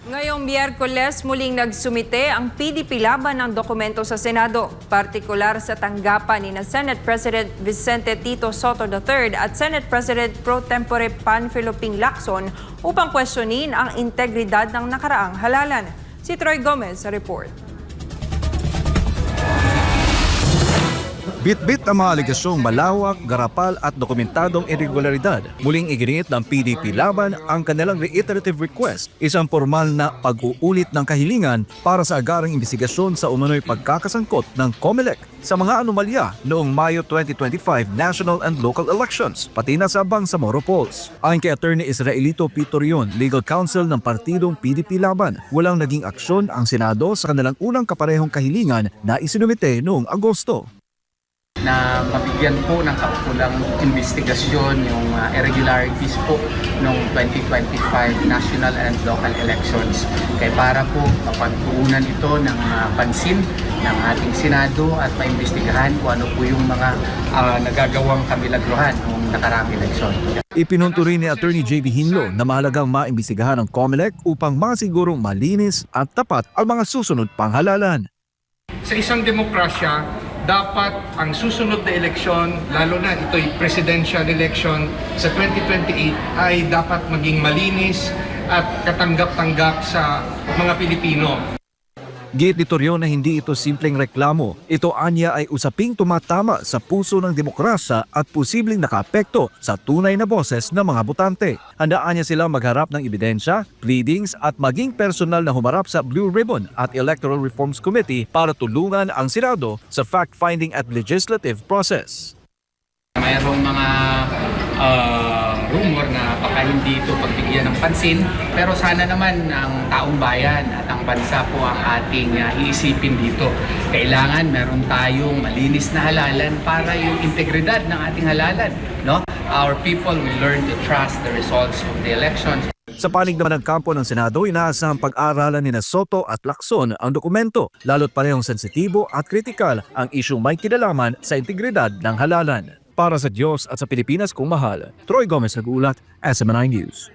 Ngayong Miyerkules, muling nagsumite ang PDP laban ng dokumento sa Senado, partikular sa tanggapan ni Senate President Vicente Tito Sotto III at Senate President Pro Tempore Panfilo Ping Lacson upang questionin ang integridad ng nakaraang halalan. Si Troy Gomez sa report. Bit-bit ang mga aligasyong malawak, garapal at dokumentadong irregularidad. Muling iginiit ng PDP laban ang kanilang reiterative request, isang formal na pag-uulit ng kahilingan para sa agarang investigasyon sa umano'y pagkakasangkot ng COMELEC sa mga anomalya noong Mayo 2025 national and local elections, pati na sa Bangsamoro polls. Ayon kay Attorney Israelito Pitorion, legal counsel ng partidong PDP laban, walang naging aksyon ang Senado sa kanilang unang kaparehong kahilingan na isinumite noong Agosto. Na mabigyan po ng kaukulang investigasyon yung irregularities po noong 2025 national and local elections. Kaya para po mapagtuunan ito ng pansin ng ating Senado at maimbestigahan kung ano po yung mga nagagawang kamilagruhan noong nakaraang eleksyon. Ipinunto rin ni Attorney J.B. Hinlo na mahalagang maimbestigahan ng COMELEC upang masigurong malinis at tapat ang mga susunod pang halalan. Sa isang demokrasya, dapat ang susunod na eleksyon, lalo na ito'y presidential election sa 2028, ay dapat maging malinis at katanggap-tanggap sa mga Pilipino. Giit ni Torion na hindi ito simpleng reklamo. Ito anya ay usaping tumatama sa puso ng demokrasya at posibleng nakaapekto sa tunay na boses ng mga botante. Handaan niya sila magharap ng ebidensya, pleadings at maging personal na humarap sa Blue Ribbon at Electoral Reforms Committee para tulungan ang Senado sa fact-finding at legislative process. Mayroong mga rumor na baka hindi ito pagbigyan ng pansin, pero sana naman ang taong bayan at ang bansa po ang ating iisipin dito. Kailangan meron tayong malinis na halalan para yung integridad ng ating halalan, no? Our people will learn to trust the results of the elections. Sa panig naman ng kampo ng Senado, inaasahang pag-aaralan ni Sotto at Lacson ang dokumento, lalo't parehong sensitibo at kritikal ang isyung may kinalaman sa integridad ng halalan. Para sa Diyos at sa Pilipinas kung mahal, Troy Gomez nag-uulat, SMNI News.